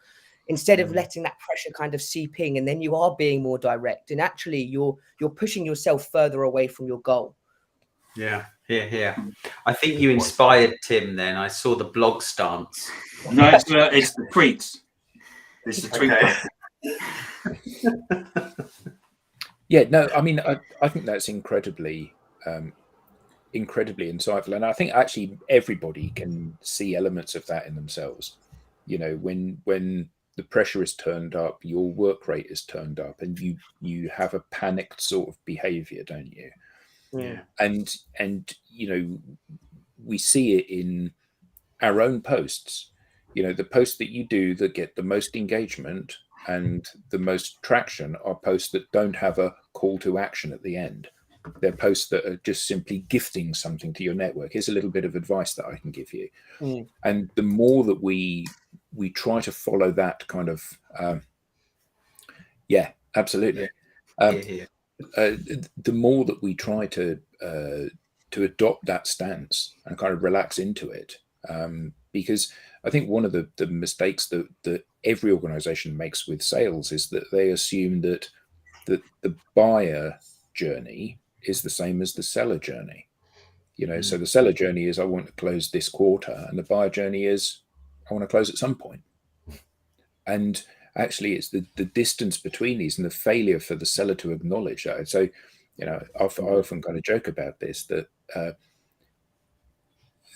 instead of letting that pressure kind of seep in, and then you are being more direct, and actually you're pushing yourself further away from your goal. Yeah. I think you inspired Tim then. I saw the blog stance. No, it's the tweets. It's the tweet. Yeah, no, I mean, I think that's incredibly insightful, and I think actually everybody can see elements of that in themselves. You know, when the pressure is turned up, your work rate is turned up, and you have a panicked sort of behavior, don't you? Yeah. And you know, we see it in our own posts. You know, the posts that you do that get the most engagement and the most traction are posts that don't have a call to action at the end. They're posts that are just simply gifting something to your network. Here's a little bit of advice that I can give you. And the more that we try to follow that kind of absolutely. The more that we try to adopt that stance and kind of relax into it, because I think one of the mistakes that every organization makes with sales is that they assume that the buyer journey is the same as the seller journey. You know, so the seller journey is, I want to close this quarter, and the buyer journey is, I want to close at some point. And actually, it's the distance between these and the failure for the seller to acknowledge that. So, you know, I often kind of joke about this, that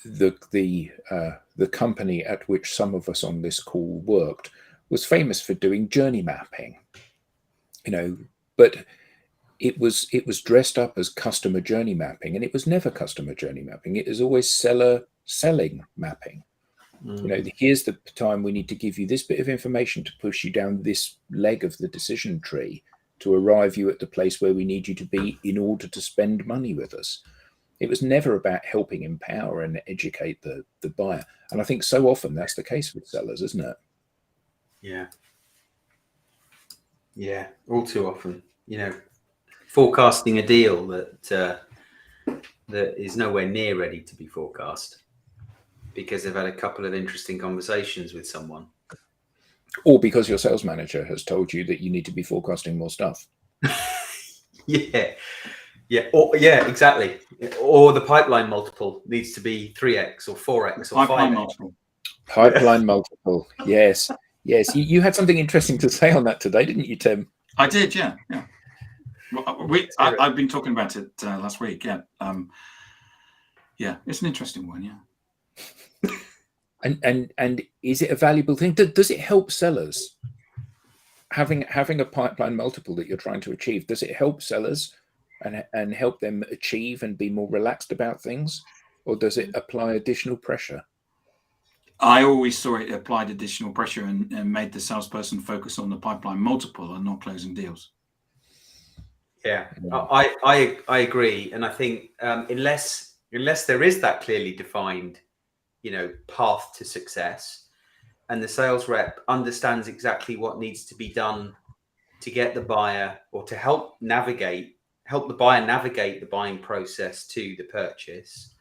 the company at which some of us on this call worked was famous for doing journey mapping, you know, but it was dressed up as customer journey mapping, and it was never customer journey mapping. It was always seller selling mapping. You know, here's the time we need to give you this bit of information to push you down this leg of the decision tree to arrive you at the place where we need you to be in order to spend money with us. It was never about helping empower and educate the buyer. And I think so often that's the case with sellers, isn't it? Yeah, all too often. You know, forecasting a deal that is nowhere near ready to be forecast because they've had a couple of interesting conversations with someone. Or because your sales manager has told you that you need to be forecasting more stuff. Yeah, exactly. Or the pipeline multiple needs to be 3x or 4x or 5x. Pipeline multiple. Yes. You had something interesting to say on that today, didn't you, Tim? I did, yeah. I've been talking about it last week. Yeah, it's an interesting one. Yeah. And is it a valuable thing? Does it help sellers? having a pipeline multiple that you're trying to achieve, does it help sellers and help them achieve and be more relaxed about things, or does it apply additional pressure? I always saw it applied additional pressure and made the salesperson focus on the pipeline multiple and not closing deals. Yeah, I agree, and I think unless there is that clearly defined, path to success, and the sales rep understands exactly what needs to be done to get the buyer, or to help the buyer navigate the buying process to the purchase,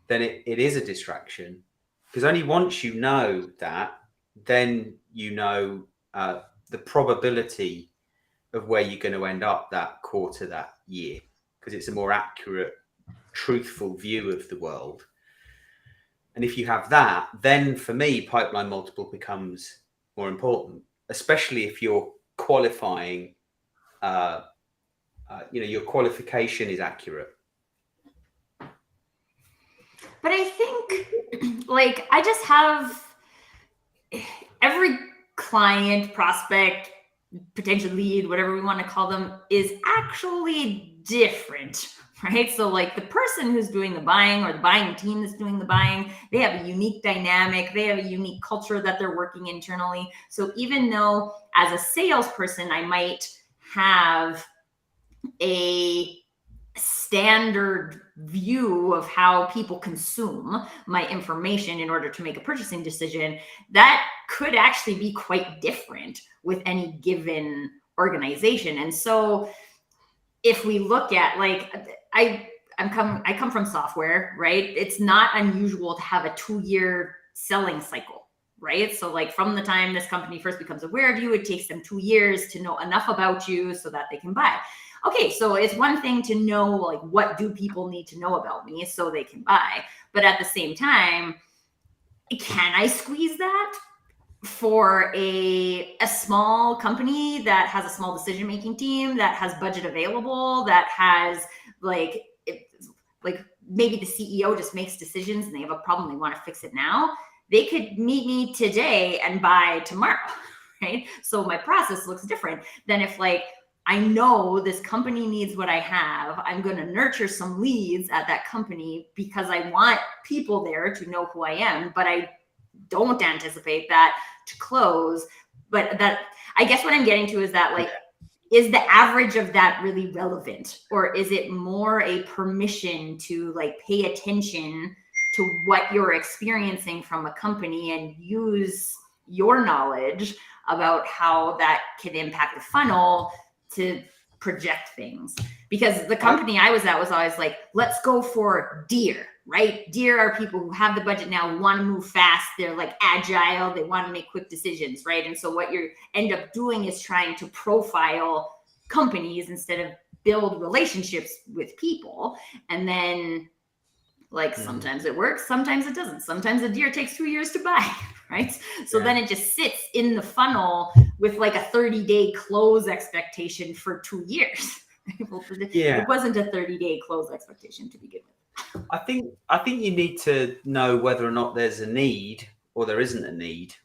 then it is a distraction. Because only once you know that, then the probability of where you're going to end up that quarter, that year, because it's a more accurate, truthful view of the world. And if you have that, then for me, pipeline multiple becomes more important, especially if you're qualifying, your qualification is accurate. But I think, like, I just have every client, prospect, potential lead, whatever we want to call them, is actually different, right? So like the person who's doing the buying, or the buying team that's doing the buying, they have a unique dynamic. They have a unique culture that they're working internally. So even though as a salesperson, I might have a standard view of how people consume my information in order to make a purchasing decision, that could actually be quite different with any given organization. And so if we look at, like, I come from software, right? It's not unusual to have a 2-year selling cycle, right? So like from the time this company first becomes aware of you, it takes them 2 years to know enough about you so that they can buy. Okay, so it's one thing to know, like, what do people need to know about me so they can buy? But at the same time, can I squeeze that for a small company that has a small decision-making team, that has budget available, that has like maybe the CEO just makes decisions and they have a problem, they want to fix it now. They could meet me today and buy tomorrow, right? So my process looks different than if, like, I know this company needs what I have. I'm going to nurture some leads at that company because I want people there to know who I am, but I don't anticipate that to close. But that, I guess what I'm getting to is that, like, is the average of that really relevant? Or is it more a permission to, like, pay attention to what you're experiencing from a company and use your knowledge about how that can impact the funnel to project things? Because the company I was at was always like, let's go for deer, right? Deer are people who have the budget now, who want to move fast. They're like agile. They want to make quick decisions, right? And so what you end up doing is trying to profile companies instead of build relationships with people. And then, like, sometimes it works, sometimes it doesn't. Sometimes a deer takes 2 years to buy, right? So then it just sits in the funnel with like a 30-day close expectation for 2 years. It wasn't a 30-day close expectation to begin with. I think you need to know whether or not there's a need or there isn't a need.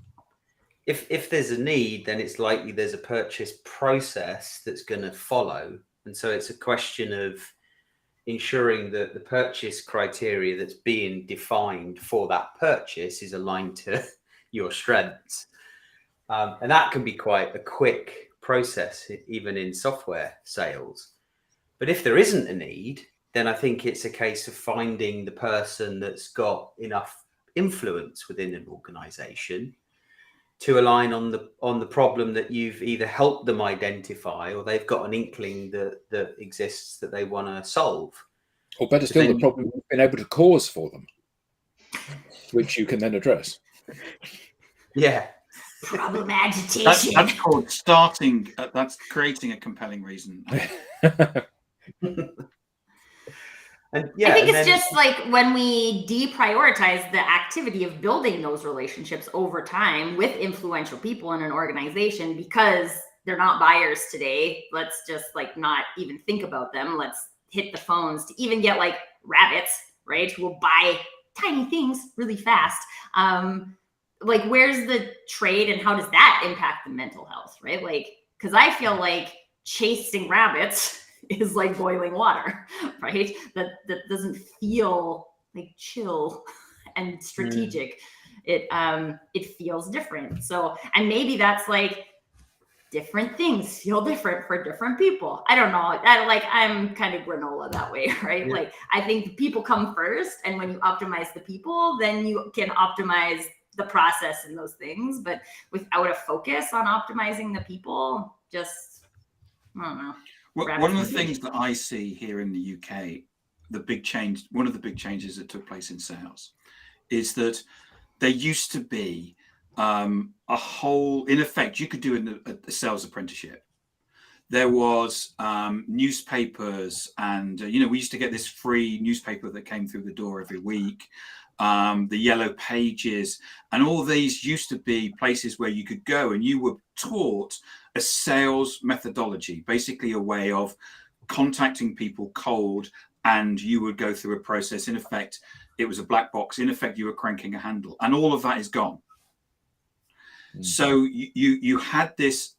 If there's a need, then it's likely there's a purchase process that's going to follow. And so it's a question of ensuring that the purchase criteria that's being defined for that purchase is aligned to your strengths. And that can be quite a quick process, even in software sales. But if there isn't a need, then I think it's a case of finding the person that's got enough influence within an organization to align on the problem that you've either helped them identify, or they've got an inkling that exists that they want to solve. Or better still, the problem you've been able to cause for them, which you can then address. Yeah. Problem agitation. That's called starting. That's creating a compelling reason. And I think it's just like when we deprioritize the activity of building those relationships over time with influential people in an organization because they're not buyers today. Let's just, like, not even think about them. Let's hit the phones to even get, like, rabbits, right, who will buy tiny things really fast. like, where's the trade and how does that impact the mental health, right? Like, because I feel like chasing rabbits is like boiling water, right? That doesn't feel like chill and strategic. It feels different. So, and maybe that's like different things feel different for different people. I don't know. I'm kind of granola that way, right? Yeah. Like, I think the people come first, and when you optimize the people, then you can optimize the process and those things. But without a focus on optimizing the people, just, I don't know. One of the things that I see here in the UK, one of the big changes that took place in sales is that there used to be a whole, in effect, you could do a sales apprenticeship. There was newspapers, and we used to get this free newspaper that came through the door every week, the Yellow Pages, and all these used to be places where you could go and you were taught a sales methodology, basically a way of contacting people cold, and you would go through a process. In effect, it was a black box. In effect, you were cranking a handle, and all of that is gone. So you had this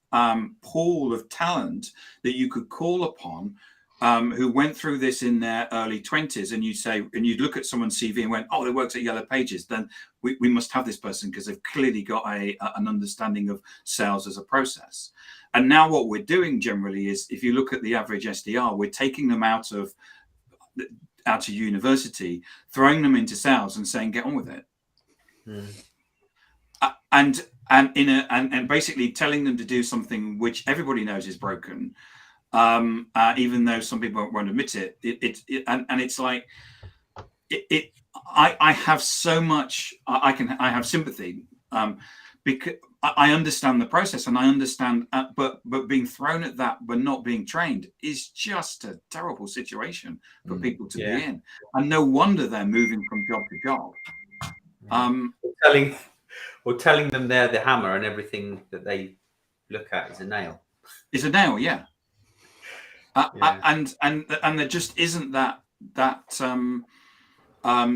pool of talent that you could call upon, who went through this in their early 20s, and you'd look at someone's CV and went, oh, they worked at Yellow Pages, then we must have this person because they've clearly got an understanding of sales as a process. And now what we're doing generally is, if you look at the average SDR, we're taking them out of university, throwing them into sales and saying, get on with it. And basically telling them to do something which everybody knows is broken, even though some people won't admit it. And it's like, I have so much, I have sympathy, because I understand the process, and I understand, but being thrown at that but not being trained is just a terrible situation for people to be in, and no wonder they're moving from job to job. Telling them they're the hammer and everything that they look at is a nail. Is a nail, yeah. And there just isn't that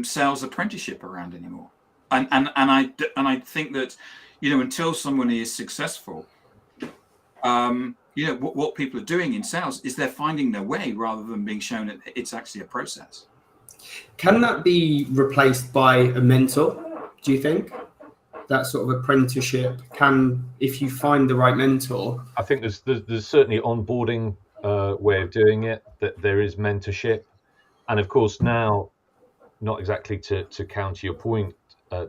sales apprenticeship around anymore. And I think that, until someone is successful, what people are doing in sales is they're finding their way rather than being shown that it's actually a process. Can that be replaced by a mentor, do you think? That sort of apprenticeship can, if you find the right mentor. I think there's certainly onboarding way of doing it, that there is mentorship. And of course now, not exactly to counter your point,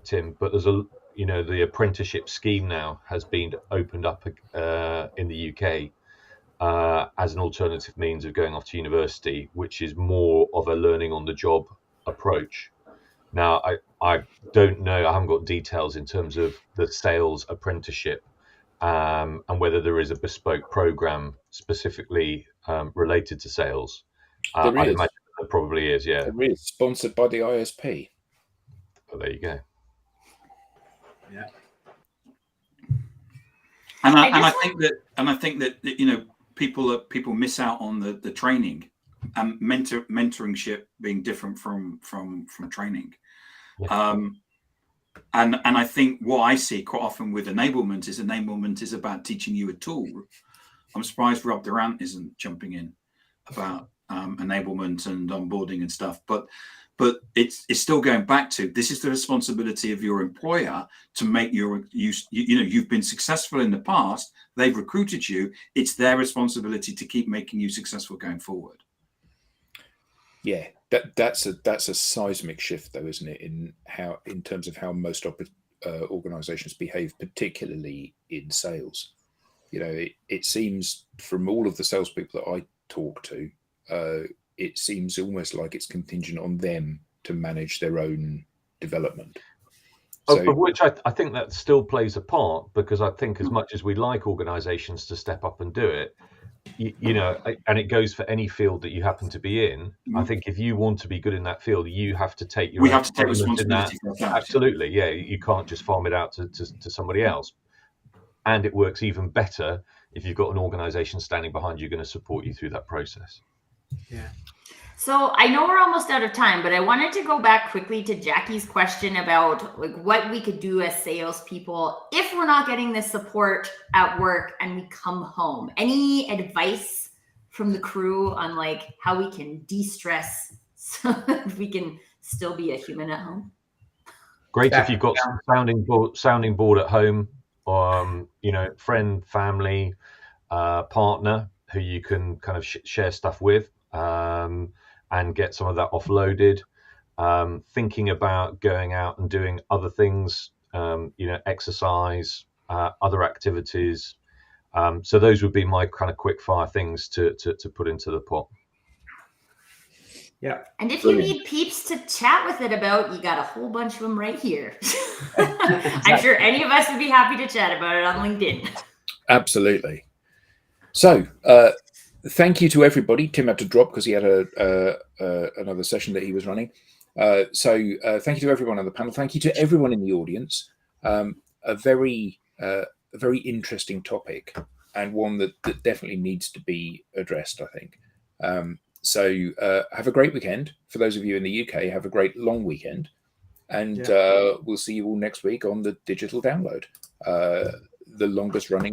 Tim, but there's the apprenticeship scheme now has been opened up in the UK as an alternative means of going off to university, which is more of a learning on the job approach. Now, I don't know, I haven't got details in terms of the sales apprenticeship, and whether there is a bespoke program specifically related to sales. I'd imagine there probably is, yeah. There is, sponsored by the ISP. But there you go. Yeah. And I think that people miss out on the training, and mentoringship being different from training. Yeah. And I think what I see quite often with enablement is about teaching you a tool. I'm surprised Rob Durant isn't jumping in about enablement and onboarding and stuff, but it's still going back to, this is the responsibility of your employer to make you've been successful in the past, they've recruited you, it's their responsibility to keep making you successful going forward. Yeah, that's a seismic shift, though, isn't it? In terms of how most organisations behave, particularly in sales. It seems from all of the salespeople that I talk to, it seems almost like it's contingent on them to manage their own development. Of which I think that still plays a part, because I think as much as we like organisations to step up and do it, and it goes for any field that you happen to be in. I think if you want to be good in that field, you have to take your responsibility for that. Absolutely, yeah. You can't just farm it out to somebody else. And it works even better if you've got an organisation standing behind you, going to support you through that process. Yeah. So I know we're almost out of time, but I wanted to go back quickly to Jackie's question about like what we could do as salespeople if we're not getting this support at work and we come home. Any advice from the crew on like how we can de-stress so that we can still be a human at home? Great if you've got some sounding board at home, you know, friend, family, partner who you can kind of share stuff with, and get some of that offloaded. Thinking about going out and doing other things, you know, exercise, other activities. So those would be my kind of quick fire things to put into the pot. Yeah. And if you need peeps to chat with it about, you got a whole bunch of them right here. I'm sure any of us would be happy to chat about it on LinkedIn. Absolutely. So thank you to everybody. Tim had to drop because he had another session that he was running. So thank you to everyone on the panel. Thank you to everyone in the audience. A very interesting topic, and one that definitely needs to be addressed, I think. So have a great weekend. For those of you in the UK, have a great long weekend. And we'll see you all next week on the digital download, the longest running